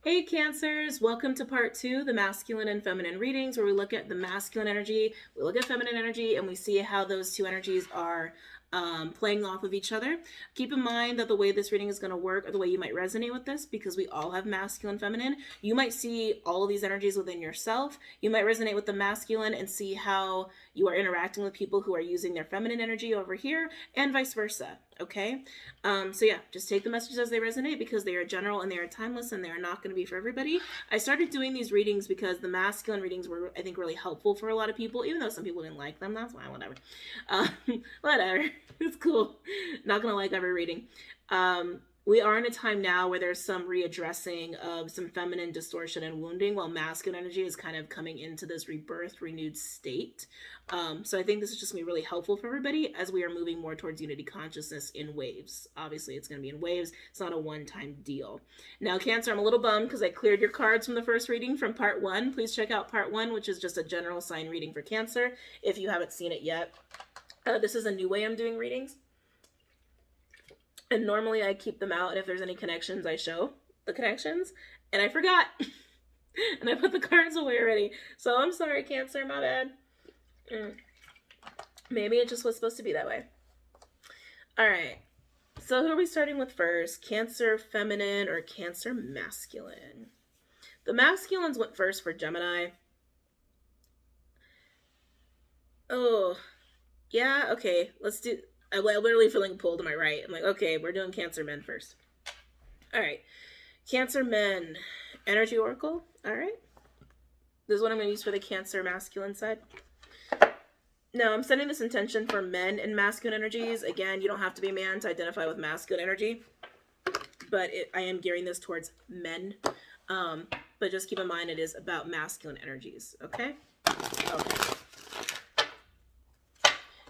Hey Cancers, welcome to part 2, the masculine and feminine readings, where we look at the masculine energy, we look at feminine energy, and we see how those two energies are playing off of each other. Keep in mind that the way this reading is going to work, or the way you might resonate with this, because we all have masculine, feminine, you might see all of these energies within yourself. You might resonate with the masculine and see how you are interacting with people who are using their feminine energy over here, and vice versa. Okay, so yeah, just take the messages as they resonate, because they are general and they are timeless and they are not going to be for everybody. I started doing these readings because the masculine readings were, I think, really helpful for a lot of people, even though some people didn't like them. That's fine, whatever. Whatever, it's cool. Not gonna like every reading. We are in a time now where there's some readdressing of some feminine distortion and wounding, while masculine energy is kind of coming into this rebirth, renewed state. So I think this is just going to be really helpful for everybody as we are moving more towards unity consciousness in waves. Obviously, it's going to be in waves. It's not a one-time deal. Now, Cancer, I'm a little bummed because I cleared your cards from the first reading from part 1. Please check out part 1, which is just a general sign reading for Cancer, if you haven't seen it yet. This is a new way I'm doing readings. And normally I keep them out, and if there's any connections, I show the connections. And I forgot. And I put the cards away already. So I'm sorry, Cancer, my bad. Maybe it just was supposed to be that way. Alright. So who are we starting with first? Cancer feminine or Cancer masculine? The masculines went first for Gemini. Oh, yeah, okay. Let's do... I'm literally feeling pulled to my right. I'm like, okay, we're doing Cancer men first. All right. Cancer men. Energy Oracle. All right. This is what I'm going to use for the Cancer masculine side. Now, I'm setting this intention for men and masculine energies. Again, you don't have to be a man to identify with masculine energy. But I am gearing this towards men. But just keep in mind it is about masculine energies. Okay? Okay.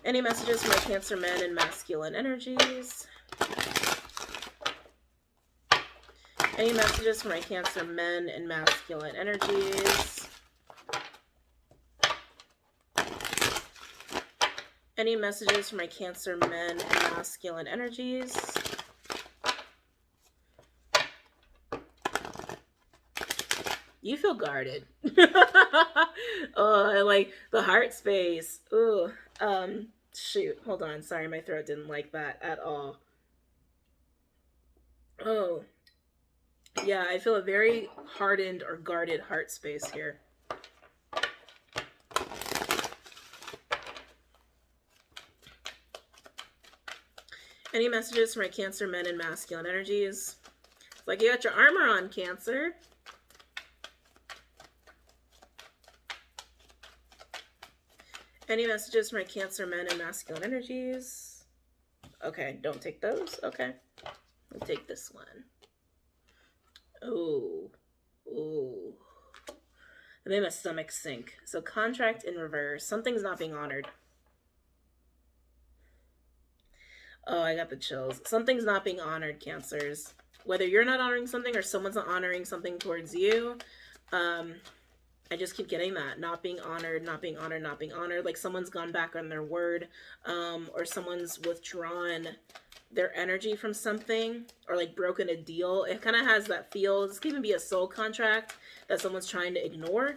Any messages for my Cancer men and masculine energies? Any messages for my Cancer men and masculine energies? Any messages for my Cancer men and masculine energies? You feel guarded. Oh, I like the heart space. Ooh. Shoot, hold on. Sorry, my throat didn't like that at all. Oh. Yeah, I feel a very hardened or guarded heart space here. Any messages for my Cancer men and masculine energies? It's like you got your armor on, Cancer. Any messages for my Cancer men and masculine energies? Okay, don't take those. Okay. I'll take this one. Oh. Ooh. It made my stomach sink. So contract in reverse. Something's not being honored. Oh, I got the chills. Something's not being honored, Cancers. Whether you're not honoring something or someone's not honoring something towards you, I just keep getting that. Not being honored, not being honored, not being honored. Like someone's gone back on their word, or someone's withdrawn their energy from something, or like broken a deal. It kind of has that feel. This could even be a soul contract that someone's trying to ignore.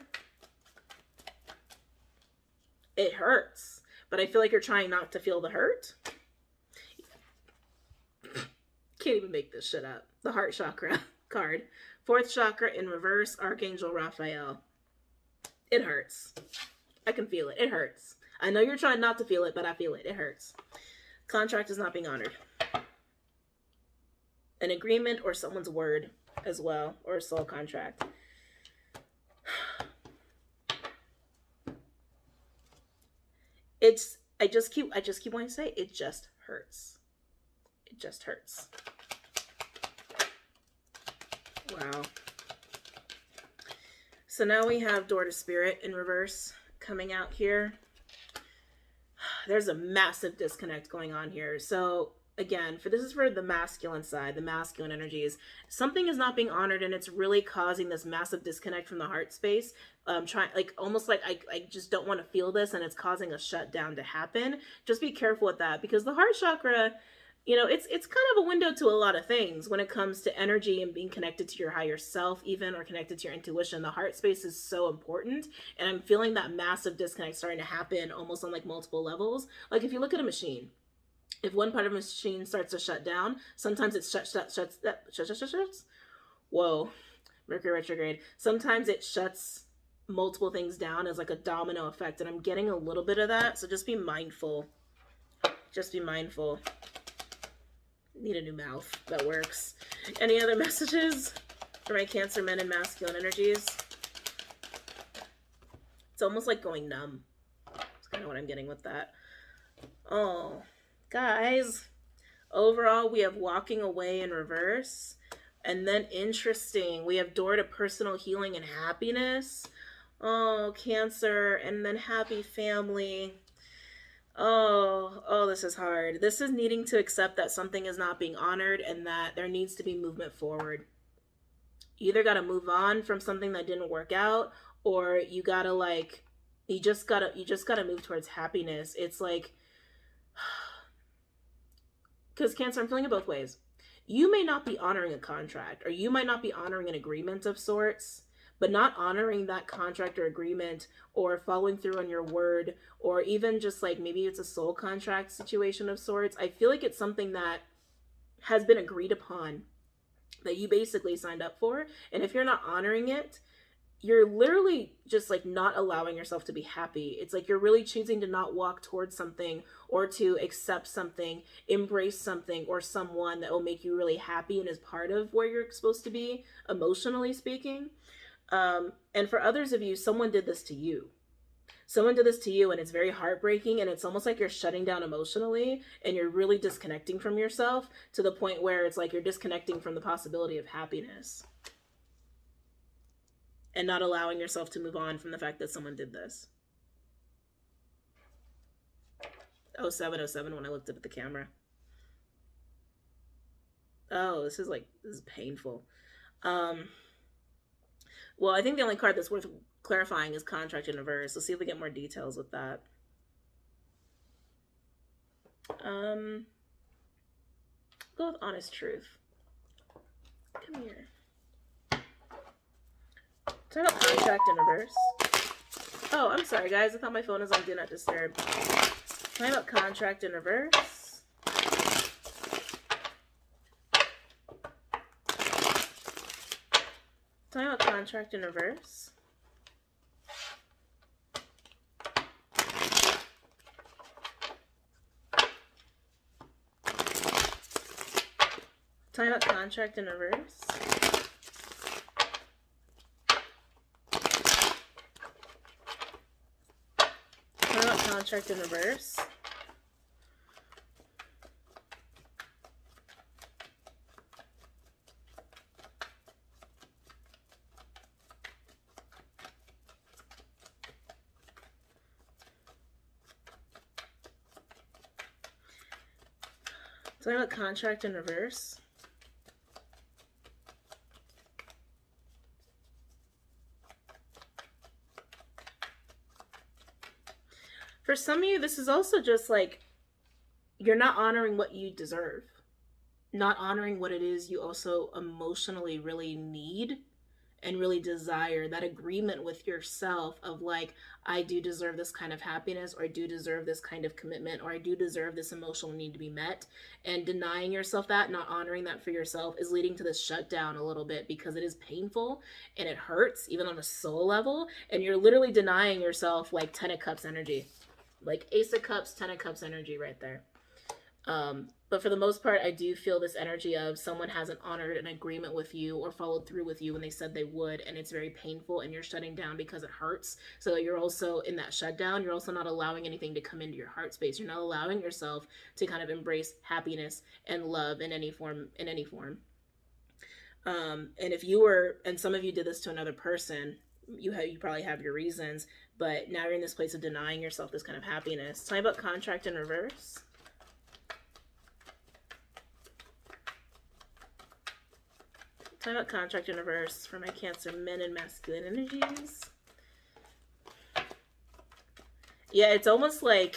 It hurts, but I feel like you're trying not to feel the hurt. Can't even make this shit up. The heart chakra card. 4th chakra in reverse, Archangel Raphael. It hurts. I can feel it. It hurts. I know you're trying not to feel it, but I feel it. It hurts. Contract is not being honored. An agreement or someone's word as well, or a soul contract. I just keep wanting to say it just hurts. It just hurts. Wow. So now we have Door to Spirit in reverse coming out here. There's a massive disconnect going on here. So again, this is for the masculine side, the masculine energies. Something is not being honored, and it's really causing this massive disconnect from the heart space. Almost like I just don't want to feel this, and it's causing a shutdown to happen. Just be careful with that, because the heart chakra, you know, it's kind of a window to a lot of things when it comes to energy and being connected to your higher self, even, or connected to your intuition. The heart space is so important, and I'm feeling that massive disconnect starting to happen almost on like multiple levels. Like if you look at a machine, if one part of a machine starts to shut down, sometimes it shuts. Whoa, Mercury retrograde. Sometimes it shuts multiple things down as like a domino effect, and I'm getting a little bit of that. So just be mindful. Just be mindful. Need a new mouth that works. Any other messages for my Cancer men and masculine energies? It's almost like going numb. That's kind of what I'm getting with that. Oh, guys. Overall, we have walking away in reverse. And then interesting, we have door to personal healing and happiness. Oh, Cancer, and then happy family. Oh, this is hard. This is needing to accept that something is not being honored and that there needs to be movement forward. You either got to move on from something that didn't work out, or you got to like you just got to move towards happiness. It's like, cuz Cancer, I'm feeling it both ways. You may not be honoring a contract, or you might not be honoring an agreement of sorts, but not honoring that contract or agreement, or following through on your word, or even just like maybe it's a soul contract situation of sorts. I feel like it's something that has been agreed upon, that you basically signed up for. And if you're not honoring it, you're literally just like not allowing yourself to be happy. It's like you're really choosing to not walk towards something, or to accept something, embrace something or someone that will make you really happy and is part of where you're supposed to be, emotionally speaking. And for others of you, someone did this to you. Someone did this to you, and it's very heartbreaking, and it's almost like you're shutting down emotionally, and you're really disconnecting from yourself to the point where it's like you're disconnecting from the possibility of happiness, and not allowing yourself to move on from the fact that someone did this. 0707 when I looked up at the camera. Oh, this is painful. Well, I think the only card that's worth clarifying is contract in reverse. Let's see if we get more details with that. Go with honest truth. Come here. Talk about contract in reverse. Oh, I'm sorry, guys. I thought my phone was on Do Not Disturb. Talk about contract in reverse. Talk about contract in reverse. Talk about contract in reverse. Talk about contract in reverse. Talk about contract in reverse. For some of you, this is also just like you're not honoring what you deserve, not honoring what it is you also emotionally really need and really desire, that agreement with yourself of like, I do deserve this kind of happiness, or I do deserve this kind of commitment, or I do deserve this emotional need to be met. And denying yourself that, not honoring that for yourself, is leading to this shutdown a little bit, because it is painful and it hurts even on a soul level. And you're literally denying yourself like 10 of Cups energy, like Ace of Cups, 10 of Cups energy right there. But for the most part, I do feel this energy of someone hasn't honored an agreement with you or followed through with you when they said they would, and it's very painful, and you're shutting down because it hurts. So you're also in that shutdown. You're also not allowing anything to come into your heart space. You're not allowing yourself to kind of embrace happiness and love in any form. And if you were, and some of you did this to another person, you probably have your reasons, but now you're in this place of denying yourself this kind of happiness. Tell me about contract in reverse. Talk about contract in reverse for my Cancer men and masculine energies. Yeah, it's almost like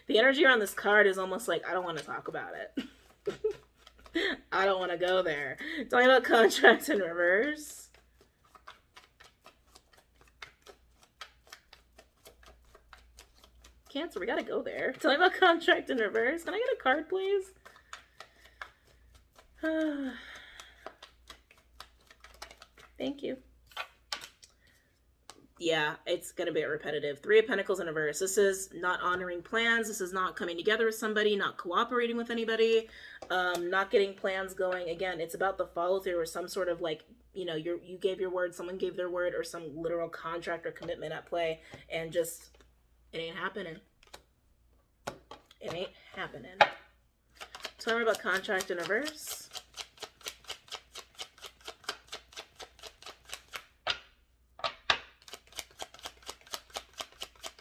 the energy around this card is almost like, I don't want to talk about it. I don't want to go there. Talking about contracts in reverse. Cancer, we gotta go there. Talking about contract in reverse. Can I get a card, please? Thank you. Yeah, it's going to be repetitive. Three of Pentacles in reverse. This is not honoring plans. This is not coming together with somebody, not cooperating with anybody, not getting plans going. Again, it's about the follow through or some sort of like, you know, you gave your word, someone gave their word, or some literal contract or commitment at play, and just, it ain't happening. It ain't happening. Tell me about contract in reverse.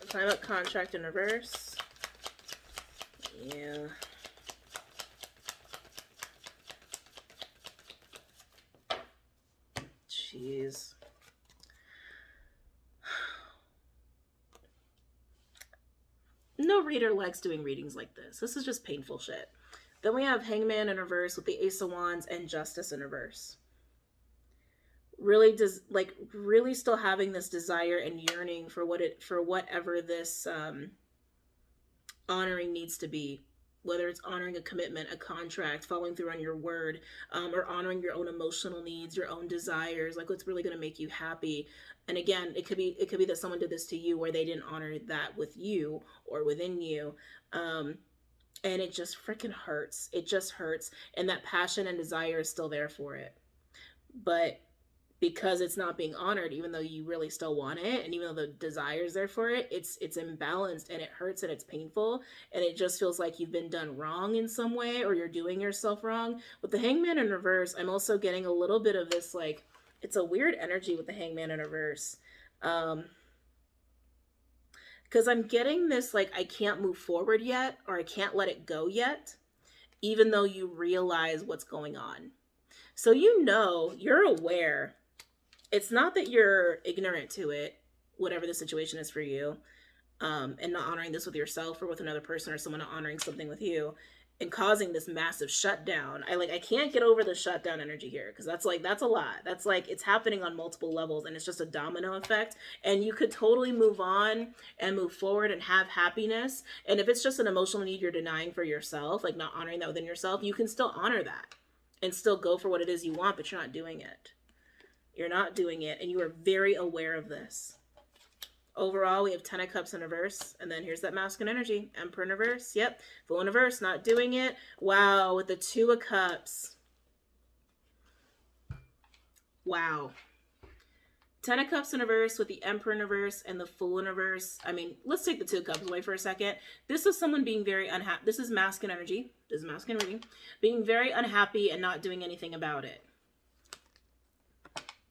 Time about contract in reverse. Yeah. Jeez. No reader likes doing readings like this. This is just painful shit. Then we have Hangman in reverse with the Ace of Wands and Justice in reverse. Really really still having this desire and yearning for whatever this honoring needs to be, whether it's honoring a commitment, a contract, following through on your word, or honoring your own emotional needs, your own desires, like what's really going to make you happy. And again, it could be that someone did this to you where they didn't honor that with you or within you, and it just freaking hurts. It just hurts, and that passion and desire is still there for it, but because it's not being honored, even though you really still want it, and even though the desire is there for it, it's imbalanced, and it hurts, and it's painful, and it just feels like you've been done wrong in some way, or you're doing yourself wrong. With the Hangman in reverse, I'm also getting a little bit of this, like, it's a weird energy with the Hangman in reverse. Because I'm getting this, like, I can't move forward yet, or I can't let it go yet, even though you realize what's going on. So you're aware. It's not that you're ignorant to it, whatever the situation is for you, and not honoring this with yourself or with another person, or someone not honoring something with you, and causing this massive shutdown. I can't get over the shutdown energy here, because that's a lot. That's like, it's happening on multiple levels, and it's just a domino effect, and you could totally move on and move forward and have happiness. And if it's just an emotional need you're denying for yourself, like not honoring that within yourself, you can still honor that and still go for what it is you want, but you're not doing it. You're not doing it, and you are very aware of this. Overall, we have 10 of Cups in reverse, and then here's that masculine energy. Emperor in reverse. Yep. Fool in reverse, not doing it. Wow, with the 2 of Cups. Wow. 10 of Cups in reverse with the Emperor in reverse and the Fool in reverse. I mean, let's take the 2 of Cups away for a second. This is someone being very unhappy. This is masculine energy. This is masculine reading. Being very unhappy and not doing anything about it.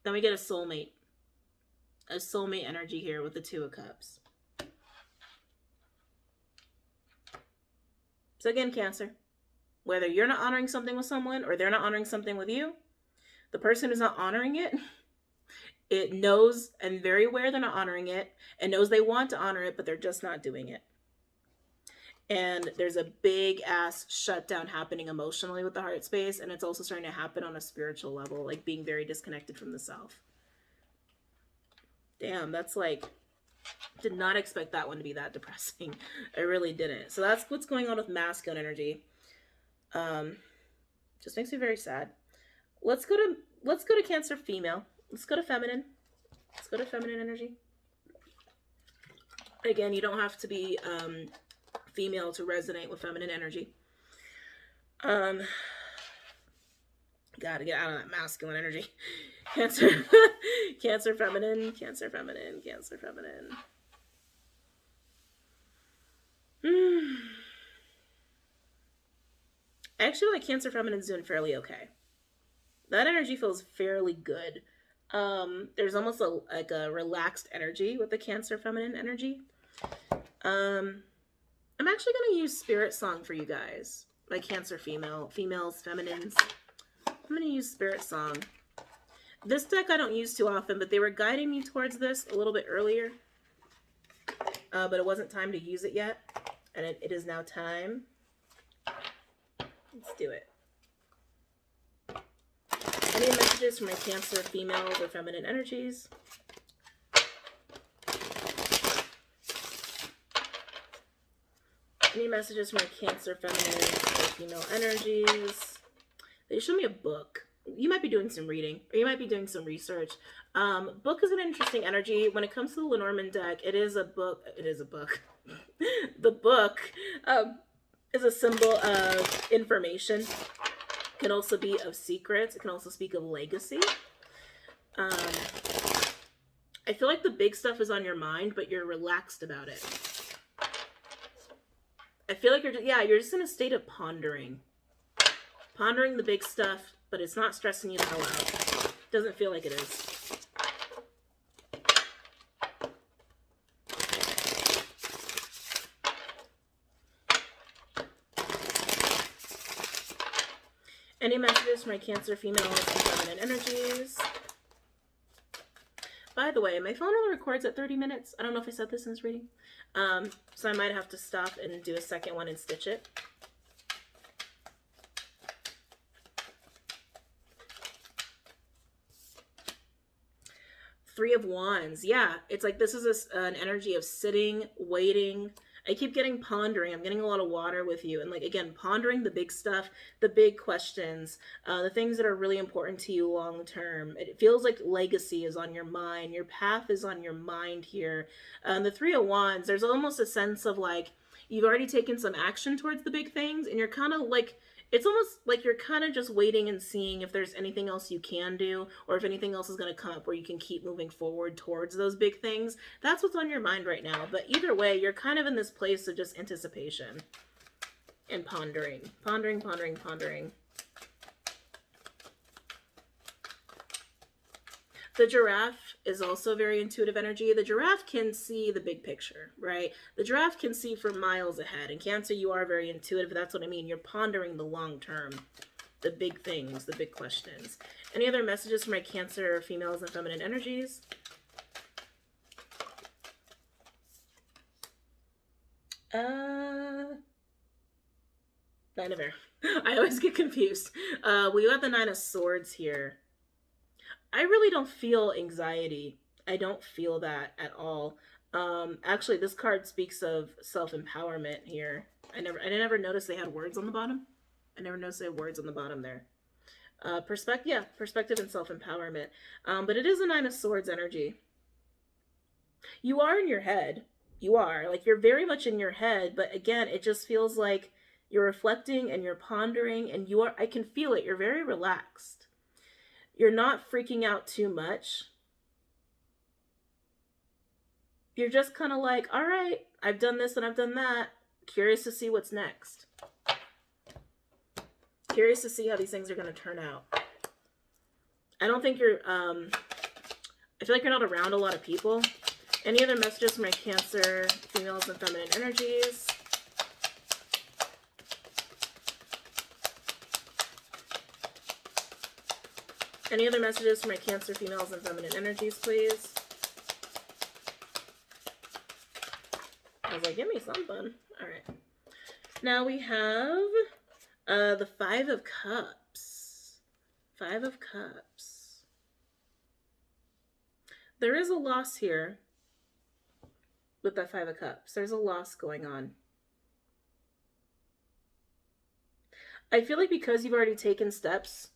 Then we get a soulmate. A soulmate energy here with the 2 of Cups. So again, Cancer, whether you're not honoring something with someone or they're not honoring something with you, the person who's not honoring it, it knows and very aware they're not honoring it, and knows they want to honor it, but they're just not doing it. And there's a big ass shutdown happening emotionally with the heart space, and it's also starting to happen on a spiritual level, like being very disconnected from the self. Damn, that's like, did not expect that one to be that depressing. I really didn't. So that's what's going on with masculine energy. Just makes me very sad. Let's go to Cancer female. Let's go to feminine. Let's go to feminine energy. Again, you don't have to be female to resonate with feminine energy. Gotta get out of that masculine energy. Cancer. Cancer feminine. Cancer feminine. Cancer feminine. I actually like Cancer feminine's doing fairly okay. That energy feels fairly good. There's almost like a relaxed energy with the Cancer feminine energy. I'm actually going to use Spirit Song for you guys. My Cancer females, feminines. I'm going to use Spirit Song. This deck I don't use too often, but they were guiding me towards this a little bit earlier. But it wasn't time to use it yet. And it is now time. Let's do it. Any messages from my Cancer females or feminine energies? Any messages from my Cancer feminine or female energies? They show me a book. You might be doing some reading, or you might be doing some research. Book is an interesting energy. When it comes to the Lenormand deck, it is a book. It is a book. The book is a symbol of information. It can also be of secrets. It can also speak of legacy. I feel like the big stuff is on your mind, but you're relaxed about it. I feel like you're just in a state of pondering. Pondering the big stuff, but it's not stressing you the hell out. Doesn't feel like it is. Any messages for my Cancer females and feminine energies? By the way, my phone only records at 30 minutes. I don't know if I said this in this reading. So I might have to stop and do a second one and stitch it. Three of Wands. Yeah, it's like this is an energy of sitting, waiting. I keep getting pondering. I'm getting a lot of water with you. And like, again, pondering the big stuff, the big questions, the things that are really important to you long term. It feels like legacy is on your mind. Your path is on your mind here. The Three of Wands, there's almost a sense of like, you've already taken some action towards the big things. And you're kind of like, it's almost like you're kind of just waiting and seeing if there's anything else you can do, or if anything else is going to come up where you can keep moving forward towards those big things. That's what's on your mind right now. But either way, you're kind of in this place of just anticipation and pondering. Pondering, pondering, pondering. The Giraffe is also very intuitive energy. The Giraffe can see the big picture, right? The Giraffe can see for miles ahead. In Cancer, you are very intuitive. That's what I mean. You're pondering the long term, the big things, the big questions. Any other messages for my Cancer females and feminine energies? Nine of Air. I always get confused. We got the Nine of Swords here. I really don't feel anxiety. I don't feel that at all. Actually, this card speaks of self-empowerment here. I never noticed they had words on the bottom. I never noticed they had words on the bottom there. Perspective and self-empowerment. But it is a Nine of Swords energy. You are in your head. You are. Like, you're very much in your head, but again, it just feels like you're reflecting and you're pondering, and I can feel it. You're very relaxed. You're not freaking out too much. You're just kind of like, all right, I've done this and I've done that. Curious to see what's next. Curious to see how these things are going to turn out. I don't think you're, I feel like you're not around a lot of people. Any other messages from my Cancer females and feminine energies? Any other messages for my Cancer females and feminine energies, please? I was like, give me something. All right. Now we have the Five of Cups. Five of Cups. There is a loss here with that Five of Cups. There's a loss going on. I feel like because you've already taken steps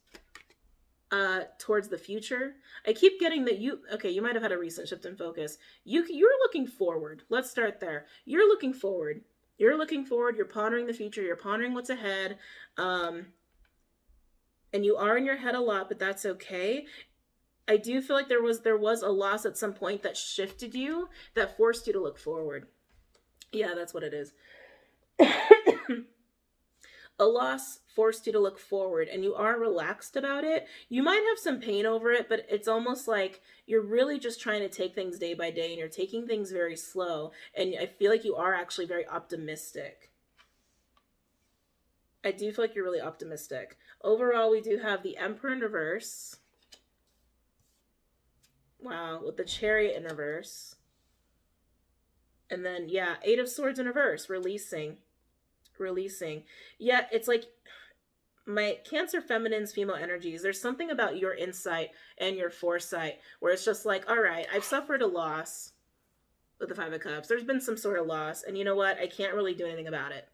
towards the future, I keep getting that you might have had a recent shift in focus. You're looking forward. Let's start there. You're looking forward. You're looking forward. You're pondering the future. You're pondering what's ahead. And you are in your head a lot, but that's okay. I do feel like there was a loss at some point that shifted you, that forced you to look forward. Yeah, that's what it is. A loss forced you to look forward, and you are relaxed about it. You might have some pain over it, but it's almost like you're really just trying to take things day by day, and you're taking things very slow, and I feel like you are actually very optimistic. I do feel like you're really optimistic. Overall, we do have the Emperor in reverse. Wow, with the Chariot in reverse. And then, yeah, Eight of Swords in reverse, releasing. Yeah, it's like my Cancer feminine's female energies, there's something about your insight and your foresight where it's just like, all right, I've suffered a loss with the Five of Cups. There's been some sort of loss, and you know what? I can't really do anything about it.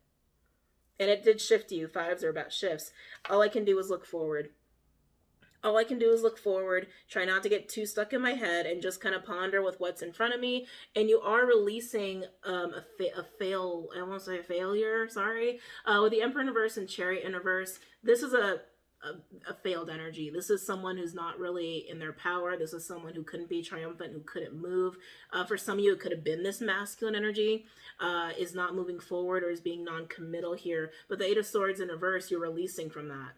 And it did shift you. Fives are about shifts. All I can do is look forward. All I can do is look forward, try not to get too stuck in my head, and just kind of ponder with what's in front of me. And you are releasing I won't say a failure, sorry. With the Emperor in reverse and Chariot in reverse, this is a failed energy. This is someone who's not really in their power. This is someone who couldn't be triumphant, who couldn't move. For some of you, it could have been this masculine energy is not moving forward or is being non-committal here. But the Eight of Swords in reverse, you're releasing from that.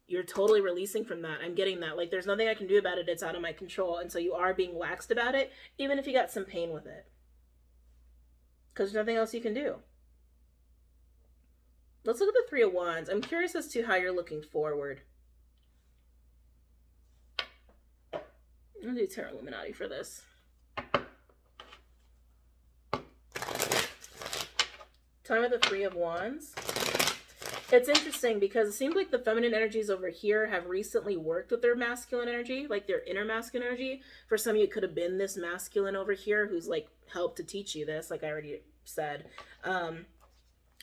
You're totally releasing from that. I'm getting that. Like, there's nothing I can do about it. It's out of my control. And so you are being waxed about it, even if you got some pain with it. Because there's nothing else you can do. Let's look at the Three of Wands. I'm curious as to how you're looking forward. I'm going to do Tarot Illuminati for this. Tell me about the Three of Wands. It's interesting because it seems like the feminine energies over here have recently worked with their masculine energy, like their inner masculine energy. For some of you, it could have been this masculine over here who's like helped to teach you this, like I already said.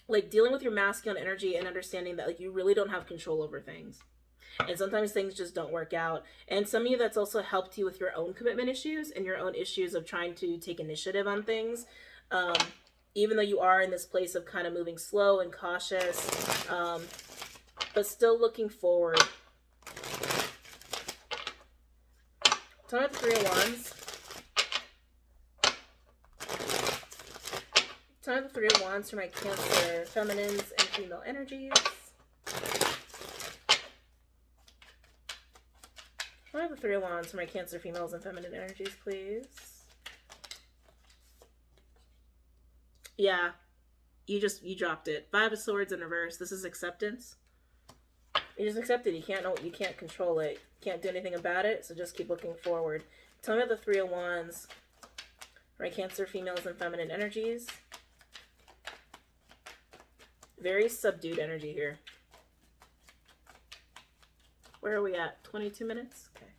Like dealing with your masculine energy and understanding that like you really don't have control over things. And sometimes things just don't work out. And some of you, that's also helped you with your own commitment issues and your own issues of trying to take initiative on things. Even though you are in this place of kind of moving slow and cautious, but still looking forward. Tell me about the Three of Wands. Tell me about the Three of Wands for my Cancer feminines and female energies. Tell me about the Three of Wands for my Cancer females and feminine energies, please. Yeah, you dropped it. Five of Swords in reverse. This is acceptance. You just accept it. You can't control it. You can't do anything about it. So just keep looking forward. Tell me about the Three of Wands. Right, Cancer females and feminine energies. Very subdued energy here. Where are we at? 22 minutes? Okay.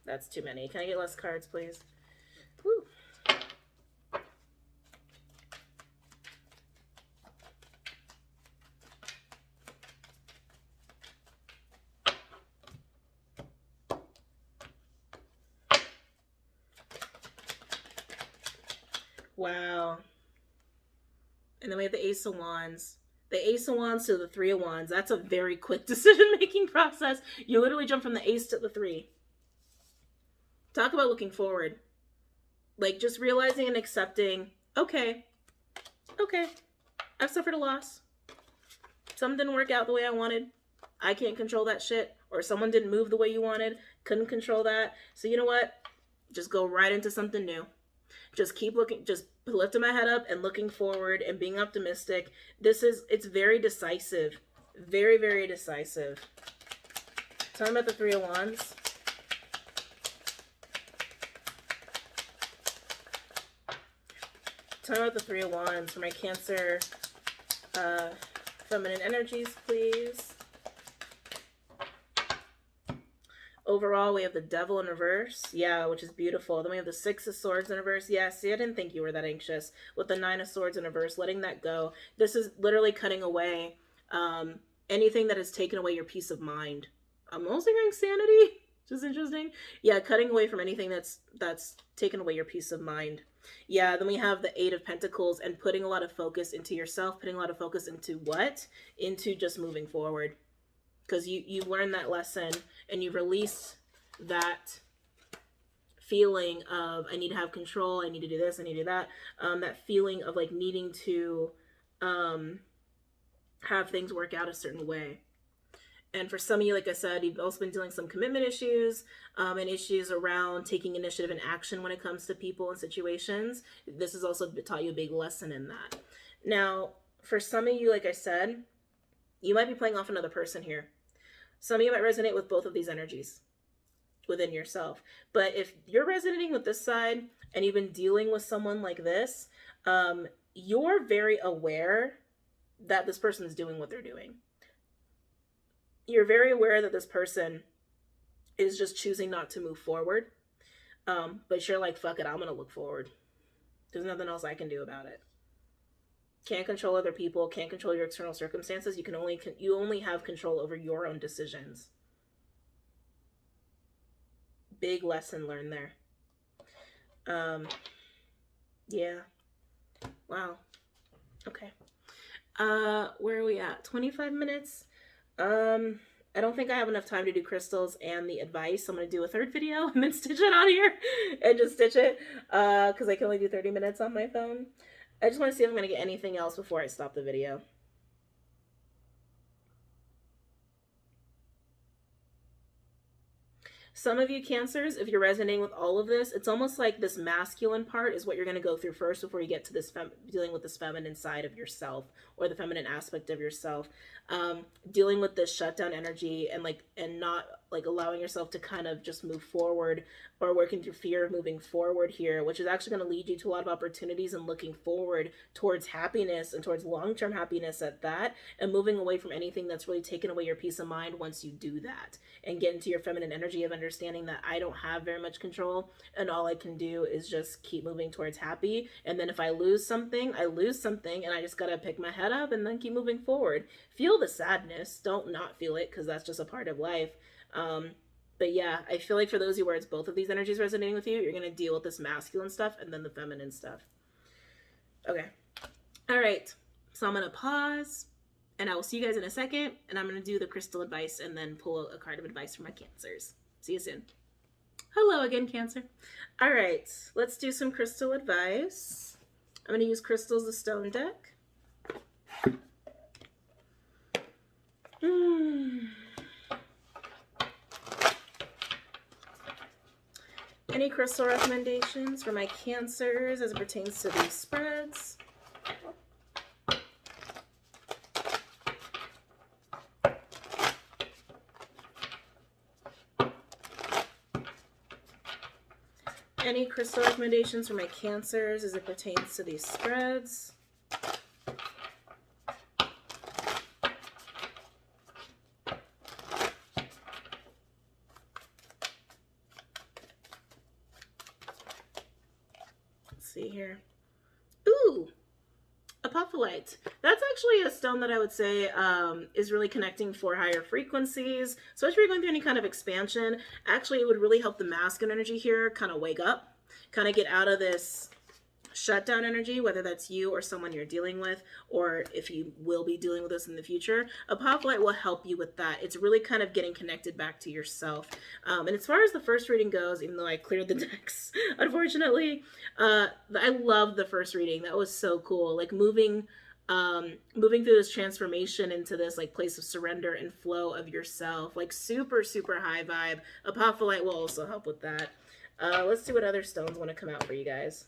That's too many. Can I get less cards, please? Woo. Wow. And then we have the Ace of Wands. The Ace of Wands to the Three of Wands. That's a very quick decision-making process. You literally jump from the Ace to the Three. Talk about looking forward. Like, just realizing and accepting, okay, I've suffered a loss. Something didn't work out the way I wanted. I can't control that shit. Or someone didn't move the way you wanted. Couldn't control that. So you know what? Just go right into something new. Just keep looking, just lifting my head up and looking forward and being optimistic. It's very decisive. Very, very decisive. Tell me about the Three of Wands. Tell me about the Three of Wands for my Cancer feminine energies, please. Overall, we have the Devil in reverse. Yeah, which is beautiful. Then we have the Six of Swords in reverse. Yeah, see, I didn't think you were that anxious. With the Nine of Swords in reverse, letting that go. This is literally cutting away anything that has taken away your peace of mind. I'm also hearing sanity, which is interesting. Yeah, cutting away from anything that's taken away your peace of mind. Yeah, then we have the Eight of Pentacles and putting a lot of focus into yourself, putting a lot of focus into what? Into just moving forward. Because you've learned that lesson and you've released that feeling of I need to have control, I need to do this, I need to do that. That feeling of like needing to have things work out a certain way. And for some of you, like I said, you've also been dealing with some commitment issues and issues around taking initiative and action when it comes to people and situations. This has also taught you a big lesson in that. Now, for some of you, like I said, you might be playing off another person here. Some of you might resonate with both of these energies within yourself. But if you're resonating with this side and you've been dealing with someone like this, you're very aware that this person is doing what they're doing. you're very aware that this person is just choosing not to move forward. But you're like, fuck it, I'm gonna look forward. There's nothing else I can do about it. Can't control other people, can't control your external circumstances. You only have control over your own decisions. Big lesson learned there. Yeah. Wow. Okay. Where are we at? 25 minutes. I don't think I have enough time to do crystals and the advice. I'm gonna do a third video and then stitch it on here and just stitch it. Because I can only do 30 minutes on my phone. I just want to see if I'm gonna get anything else before I stop the video. Some of you Cancers, if you're resonating with all of this, it's almost like this masculine part is what you're going to go through first before you get to this dealing with this feminine side of yourself, or the feminine aspect of yourself. Dealing with this shutdown energy and not like allowing yourself to kind of just move forward, or working through fear of moving forward here, which is actually going to lead you to a lot of opportunities and looking forward towards happiness and towards long-term happiness at that, and moving away from anything that's really taken away your peace of mind once you do that, and get into your feminine energy of understanding that I don't have very much control, and all I can do is just keep moving towards happy. And then if I lose something, I lose something, and I just gotta pick my head up and then keep moving forward. Feel the sadness, don't not feel it, because that's just a part of life. But yeah, I feel like for those of you where it's both of these energies resonating with you, you're gonna deal with this masculine stuff and then the feminine stuff. Okay. All right. So I'm gonna pause, and I will see you guys in a second, and I'm going to do the crystal advice and then pull a card of advice for my Cancers. See you soon. Hello again, Cancer. All right, let's do some crystal advice. I'm going to use Crystals the Stone deck. Any crystal recommendations for my Cancers as it pertains to these spreads? Any crystal recommendations for my Cancers as it pertains to these spreads? Let's see here. Ooh, apophyllite. That's actually a stone that I would say is really connecting for higher frequencies. So if you're going through any kind of expansion, actually it would really help the masculine energy here kind of wake up, kind of get out of this shutdown energy, whether that's you or someone you're dealing with, or if you will be dealing with this in the future. Apophyllite will help you with that. It's really kind of getting connected back to yourself. And as far as the first reading goes, even though I cleared the decks, unfortunately, I loved the first reading. That was so cool. Like moving through this transformation into this like place of surrender and flow of yourself, like super, super high vibe. Apophyllite will also help with that. Let's see what other stones want to come out for you guys.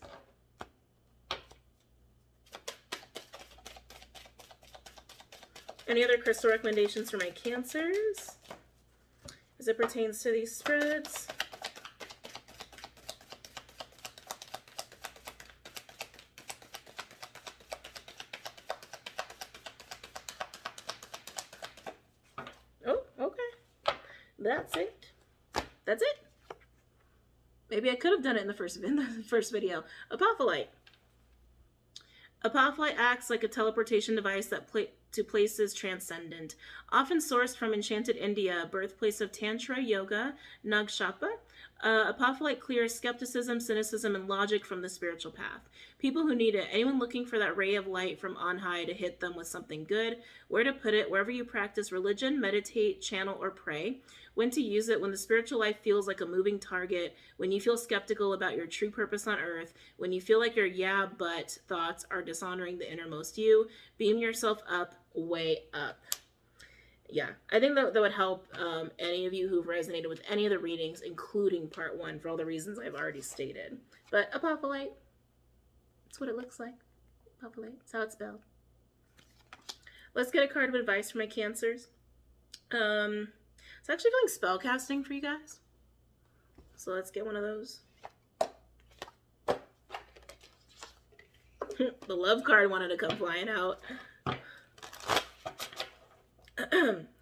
Any other crystal recommendations for my Cancers as it pertains to these spreads? Oh, okay. That's it. That's it. Maybe I could have done it in the first video. Apophyllite. Apophyllite acts like a teleportation device that to places transcendent. Often sourced from enchanted India, birthplace of Tantra Yoga, Nagshapa, apophyllite clears skepticism, cynicism, and logic from the spiritual path. People who need it, anyone looking for that ray of light from on high to hit them with something good, where to put it, wherever you practice religion, meditate, channel, or pray, when to use it, when the spiritual life feels like a moving target, when you feel skeptical about your true purpose on earth, when you feel like your yeah, but thoughts are dishonoring the innermost you, beam yourself up, way up. Yeah, I think that would help any of you who've resonated with any of the readings, including part 1, for all the reasons I've already stated. But apophyllite, that's what it looks like. Apophyllite, that's how it's spelled. Let's get a card of advice for my Cancers. It's actually feeling spell casting for you guys. So let's get one of those. The love card wanted to come flying out.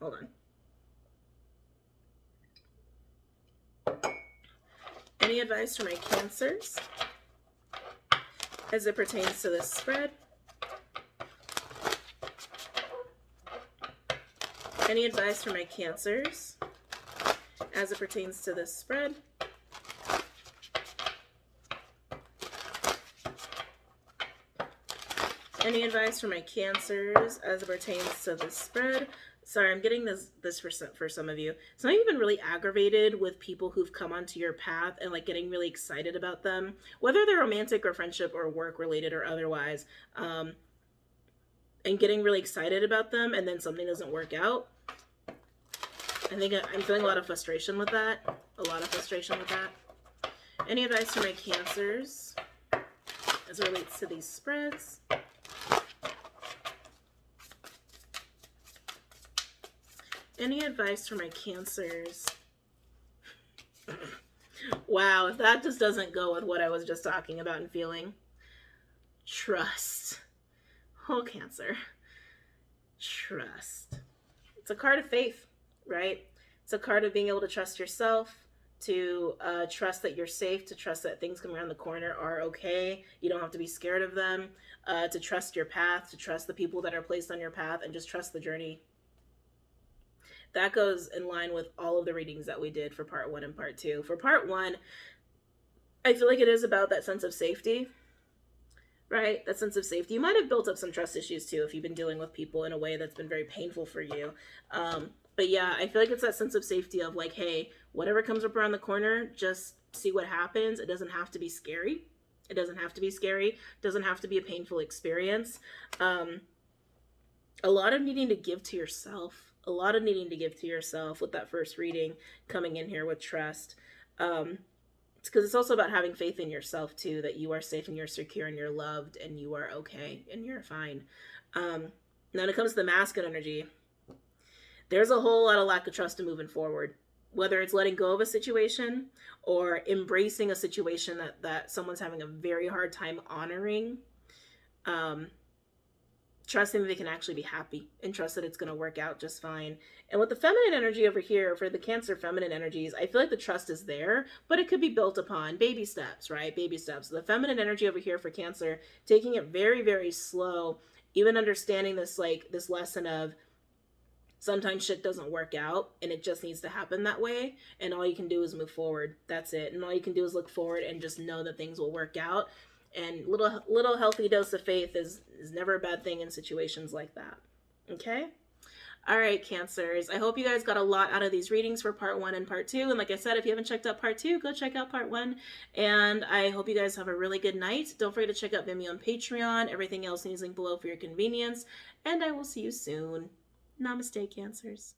Hold on. Any advice for my Cancers as it pertains to this spread? Any advice for my Cancers as it pertains to this spread? Any advice for my Cancers as it pertains to this spread? Sorry, I'm getting this for some of you. Some of you have been really aggravated with people who've come onto your path and like getting really excited about them, whether they're romantic or friendship or work related or otherwise, and getting really excited about them, and then something doesn't work out. I think I'm feeling a lot of frustration with that. Any advice for my Cancers as it relates to these spreads? Any advice for my Cancers? Wow, if that just doesn't go with what I was just talking about and feeling. Trust. Oh, Cancer. Trust. It's a card of faith, right? It's a card of being able to trust yourself, to trust that you're safe, to trust that things coming around the corner are okay. You don't have to be scared of them, to trust your path, to trust the people that are placed on your path, and just trust the journey. That goes in line with all of the readings that we did for part 1 and part 2. For part 1, I feel like it is about that sense of safety, right? That sense of safety. You might have built up some trust issues too if you've been dealing with people in a way that's been very painful for you. But yeah, I feel like it's that sense of safety of like, hey, whatever comes up around the corner, just see what happens. It doesn't have to be scary. It doesn't have to be scary. It doesn't have to be a painful experience. A lot of needing to give to yourself. With that first reading coming in here with trust. It's because it's also about having faith in yourself too, that you are safe and you're secure and you're loved and you are okay and you're fine. Now when it comes to the masculine energy, there's a whole lot of lack of trust in moving forward, whether it's letting go of a situation or embracing a situation that someone's having a very hard time honoring. Trusting that they can actually be happy and trust that it's going to work out just fine. And with the feminine energy over here, for the Cancer feminine energies, I feel like the trust is there, but it could be built upon baby steps, right? Baby steps. The feminine energy over here for Cancer, taking it very, very slow, even understanding this, like this lesson of sometimes shit doesn't work out and it just needs to happen that way. And all you can do is move forward. That's it. And all you can do is look forward and just know that things will work out. And little healthy dose of faith is never a bad thing in situations like that. Okay? All right, Cancers. I hope you guys got a lot out of these readings for part 1 and part 2. And like I said, if you haven't checked out part 2, go check out part 1. And I hope you guys have a really good night. Don't forget to check out Vimeo and Patreon. Everything else is linked below for your convenience. And I will see you soon. Namaste, Cancers.